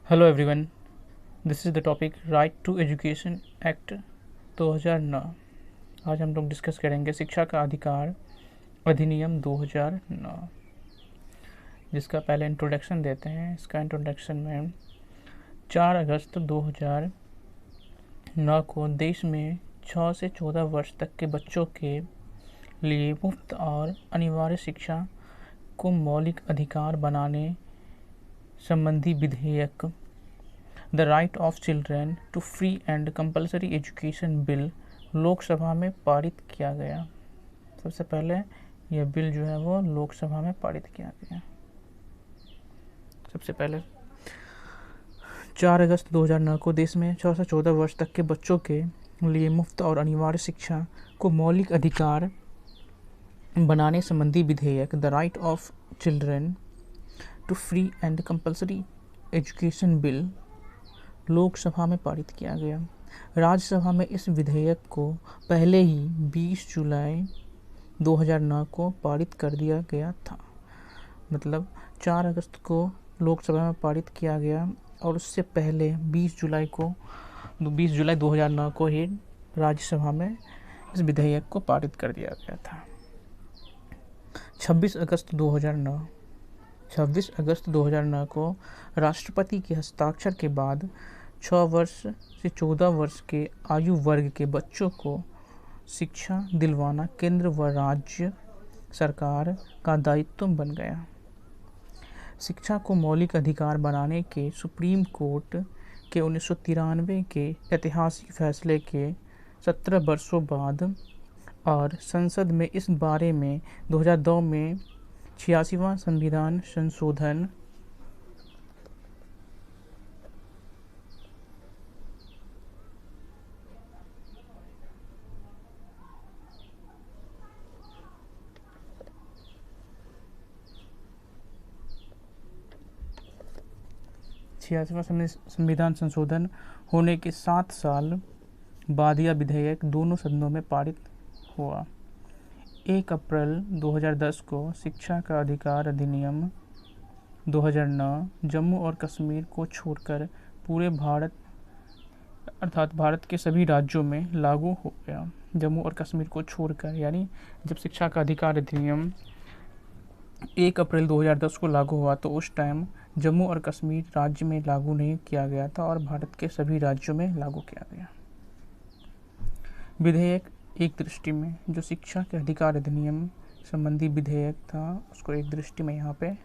Hello everyone, this is the topic right to education act 2009। आज हम लोग discuss करेंगे शिक्षा का अधिकार अधिनियम 2009, जिसका पहले इंट्रोडक्शन देते हैं। इसका इंट्रोडक्शन में 4 अगस्त 2009 को देश में 6 से 14 वर्ष तक के बच्चों के लिए मुफ्त और अनिवार्य शिक्षा को मौलिक अधिकार बनाने संबंधी विधेयक the right of children to free and compulsory education bill Lok Sabha में पारित किया गया। सबसे पहले यह बिल जो है वो लोकसभा में पारित किया गया। सबसे पहले 4 अगस्त 2009 को देश में 6 से 14 वर्ष तक के बच्चों के लिए मुफ्त और अनिवार्य शिक्षा को मौलिक अधिकार बनाने संबंधी विधेयक the right of children to free and compulsory education bill Lok Sabha में पारित किया गया। राज्यसभा में इस विधेयक को पहले ही 20 जुलाई 2009 को पारित कर दिया गया था। मतलब 4 अगस्त को लोकसभा में पारित किया गया और उससे पहले 20 जुलाई 2009 को ही राज्यसभा में इस विधेयक को पारित कर दिया गया था। 26 अगस्त 2009 को राष्ट्रपति के हस्ताक्षर के बाद 6 वर्ष से 14 वर्ष के आयु वर्ग के बच्चों को शिक्षा दिलवाना केंद्र व राज्य सरकार का दायित्व बन गया। शिक्षा को मौलिक अधिकार बनाने के सुप्रीम कोर्ट के 1993 के ऐतिहासिक फैसले के 17 वर्षों बाद और संसद में इस बारे में 2002 में 86वां संविधान संशोधन संविधान संशोधन होने के 7 साल बाद यह विधेयक दोनों सदनों में पारित हुआ। 1 अप्रैल 2010 को शिक्षा का अधिकार अधिनियम 2009 जम्मू और कश्मीर को छोड़कर पूरे भारत अर्थात भारत के सभी राज्यों में लागू हो गया। जम्मू और कश्मीर को छोड़कर, यानी जब शिक्षा का अधिकार अधिनियम 1 अप्रैल 2010 को लागू हुआ तो उस टाइम जम्मू और कश्मीर राज्य में लागू नहीं किया गया था और भारत के सभी राज्यों में लागू किया गया। विधेयक एक दृष्टि में जो शिक्षा के अधिकार अधिनियम संबंधी विधेयक था उसको एक दृष्टि में यहाँ पे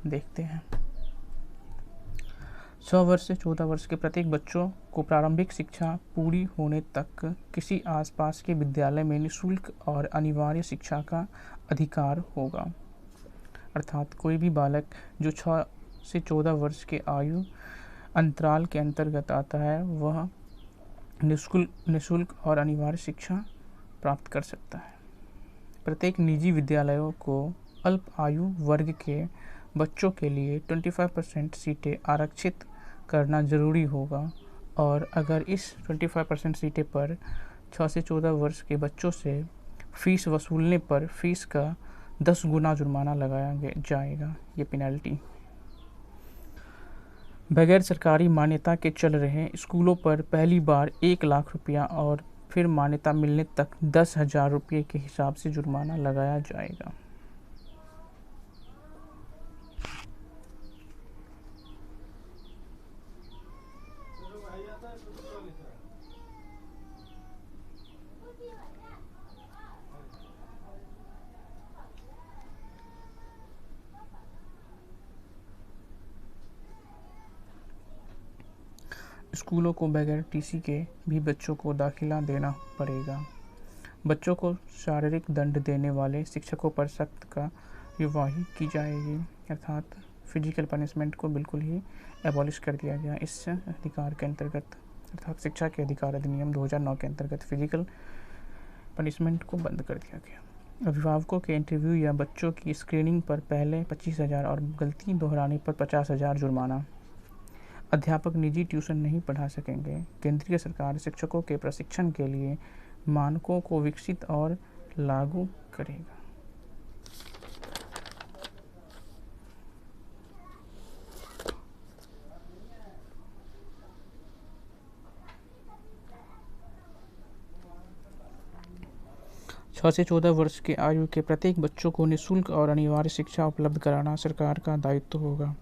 देखते हैं। 6 वर्ष से 14 वर्ष के प्रत्येक बच्चों को प्रारंभिक शिक्षा पूरी होने तक किसी आसपास के विद्यालय में निःशुल्क और अनिवार्य शिक्षा का अधिकार होगा। अर्थात कोई भी बालक जो 6 से 14 वर्ष के आयु अंतराल के अंतर्गत आता है वह निःशुल्क और अनिवार्य शिक्षा प्राप्त कर सकता है। प्रत्येक निजी विद्यालयों को अल्प आयु वर्ग के बच्चों के लिए 25% सीटें आरक्षित करना जरूरी होगा और अगर इस 25% सीटें पर 6 से 14 वर्ष के बच्चों से फीस वसूलने पर फीस का 10 गुना जुर्माना लगाया जाएगा। ये पेनल्टी। बगैर सरकारी मान्यता के चल रहे स्कूलों पर पहली बार 1 लाख रुपया और फिर मान्यता मिलने तक 10,000 रुपये के हिसाब से जुर्माना लगाया जाएगा। स्कूलों को बगैर टीसी के भी बच्चों को दाखिला देना पड़ेगा। बच्चों को शारीरिक दंड देने वाले शिक्षकों पर सख्त कार्यवाही की जाएगी। अर्थात फिजिकल पनिशमेंट को बिल्कुल ही एबॉलिश कर दिया गया इस अधिकार के अंतर्गत। अर्थात शिक्षा के अधिकार अधिनियम 2009 के अंतर्गत फिजिकल पनिशमेंट को बंद कर दिया गया। अभिभावकों के इंटरव्यू या बच्चों की स्क्रीनिंग पर पहले 25,000 और गलती दोहराने पर 50,000 जुर्माना। अध्यापक निजी ट्यूशन नहीं पढ़ा सकेंगे। केंद्रीय सरकार शिक्षकों के प्रशिक्षण के लिए मानकों को विकसित और लागू करेगा। 6 से 14 वर्ष के आयु के प्रत्येक बच्चों को निःशुल्क और अनिवार्य शिक्षा उपलब्ध कराना सरकार का दायित्व होगा।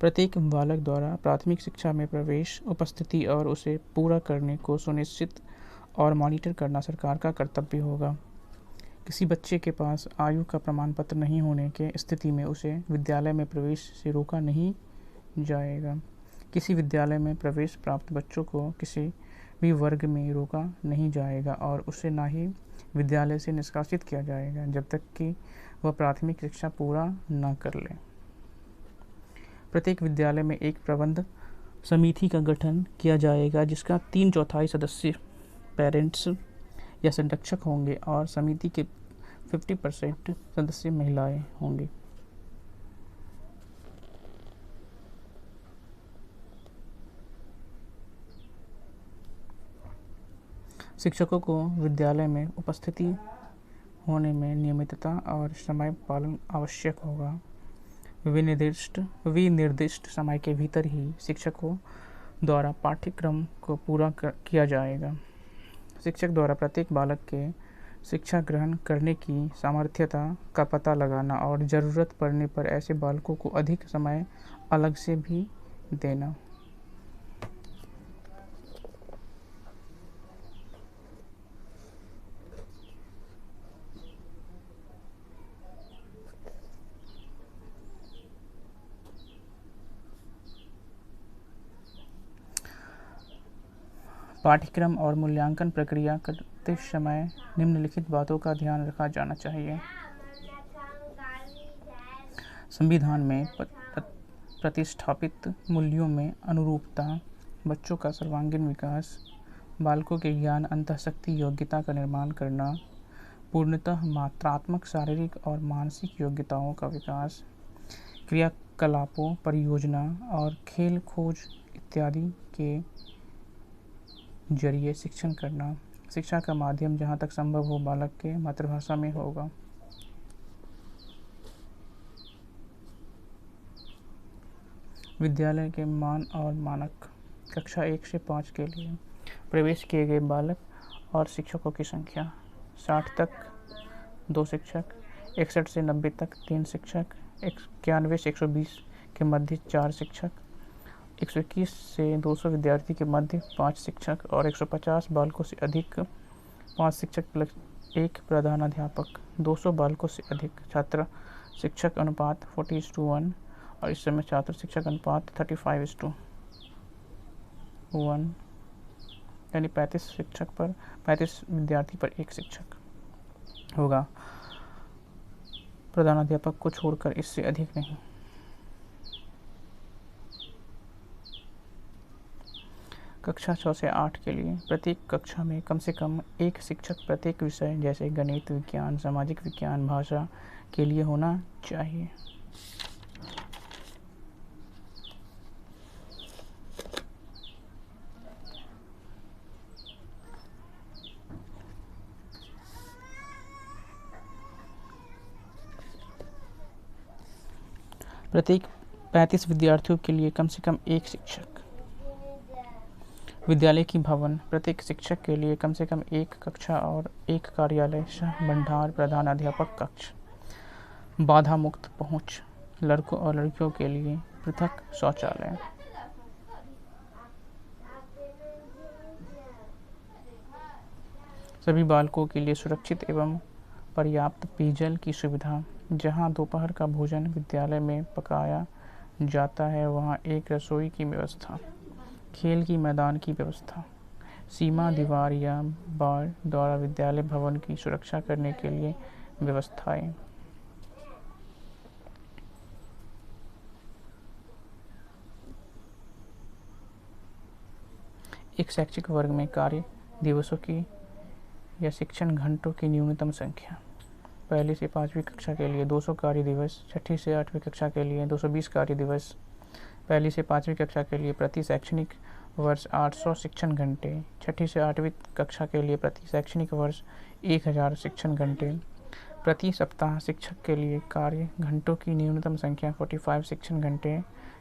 प्रत्येक बालक द्वारा प्राथमिक शिक्षा में प्रवेश, उपस्थिति और उसे पूरा करने को सुनिश्चित और मॉनिटर करना सरकार का कर्तव्य होगा। किसी बच्चे के पास आयु का प्रमाण पत्र नहीं होने के स्थिति में उसे विद्यालय में प्रवेश से रोका नहीं जाएगा। किसी विद्यालय में प्रवेश प्राप्त बच्चों को किसी भी वर्ग में रोका नहीं जाएगा और उसे ना ही विद्यालय से निष्कासित किया जाएगा जब तक कि वह प्राथमिक शिक्षा पूरा न कर ले। प्रत्येक विद्यालय में एक प्रबंध समिति का गठन किया जाएगा जिसका 3/4 सदस्य पेरेंट्स या संरक्षक होंगे और समिति के 50% सदस्य महिलाएं होंगी। शिक्षकों को विद्यालय में उपस्थिति होने में नियमितता और समय पालन आवश्यक होगा। विनिर्दिष्ट समय के भीतर ही शिक्षकों द्वारा पाठ्यक्रम को पूरा किया जाएगा। शिक्षक द्वारा प्रत्येक बालक के शिक्षा ग्रहण करने की सामर्थ्यता का पता लगाना और ज़रूरत पड़ने पर ऐसे बालकों को अधिक समय अलग से भी देना। पाठ्यक्रम और मूल्यांकन प्रक्रिया करते समय निम्नलिखित बातों का ध्यान रखा जाना चाहिए। संविधान में प्रतिष्ठापित मूल्यों में अनुरूपता, बच्चों का सर्वांगीण विकास, बालकों के ज्ञान अंतःशक्ति योग्यता का निर्माण करना, पूर्णतः मात्रात्मक शारीरिक और मानसिक योग्यताओं का विकास, क्रियाकलापों, परियोजना और खेल खोज इत्यादि के जरिए शिक्षण करना। शिक्षा का माध्यम जहाँ तक संभव हो बालक के मातृभाषा में होगा। विद्यालय के मान और मानक। कक्षा 1 से 5 के लिए प्रवेश किए गए बालक और शिक्षकों की संख्या 60 तक 2 शिक्षक, 61 से 90 तक 3 शिक्षक, 91 से 120 के मध्य 4 शिक्षक, 121 से 200 विद्यार्थी के मध्य 5 शिक्षक और 150 बालकों से अधिक 5 शिक्षक प्लस 1 प्रधानाध्यापक। 200 बालकों से अधिक छात्र शिक्षक अनुपात 40:1 और इस समय छात्र शिक्षक अनुपात 35:1 यानी 35 विद्यार्थी पर 1 शिक्षक होगा, प्रधानाध्यापक को छोड़कर इससे अधिक नहीं। कक्षा 6 से 8 के लिए प्रत्येक कक्षा में कम से कम 1 शिक्षक प्रत्येक विषय जैसे गणित, विज्ञान, सामाजिक विज्ञान, भाषा के लिए होना चाहिए। प्रत्येक 35 विद्यार्थियों के लिए कम से कम 1 शिक्षक। विद्यालय की भवन प्रत्येक शिक्षक के लिए कम से कम 1 कक्षा और 1 कार्यालय सह भंडार प्रधान अध्यापक कक्ष। बाधा मुक्त पहुंच लड़कों और लड़कियों के लिए पृथक शौचालय। सभी बालकों के लिए सुरक्षित एवं पर्याप्त पेयजल की सुविधा। जहां दोपहर का भोजन विद्यालय में पकाया जाता है वहां एक रसोई की व्यवस्था। खेल की मैदान की व्यवस्था। सीमा दीवार या बाड़ द्वारा विद्यालय भवन की सुरक्षा करने के लिए व्यवस्थाएं। एक शैक्षिक वर्ग में कार्य दिवसों की या शिक्षण घंटों की न्यूनतम संख्या। 1 से 5वीं कक्षा के लिए 200 कार्य दिवस, 6ठी से 8वीं कक्षा के लिए 220 कार्य दिवस, 1 से 5वीं कक्षा के लिए प्रति शैक्षणिक वर्ष 800 शिक्षण घंटे, 6ठी से 8वीं कक्षा के लिए प्रति शैक्षणिक वर्ष 1000 शिक्षण घंटे। प्रति सप्ताह शिक्षक के लिए कार्य घंटों की न्यूनतम संख्या 45 शिक्षण घंटे,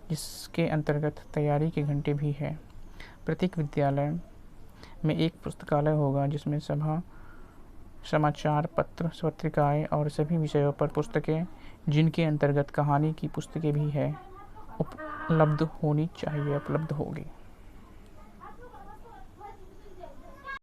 जिसके अंतर्गत तैयारी के घंटे भी है। प्रत्येक विद्यालय में एक पुस्तकालय होगा जिसमें सभा समाचार पत्र, पत्रिकाएं और सभी विषयों पर पुस्तकें, जिनके अंतर्गत कहानी की पुस्तकें भी हैं, उपलब्ध होनी चाहिए, उपलब्ध होगी।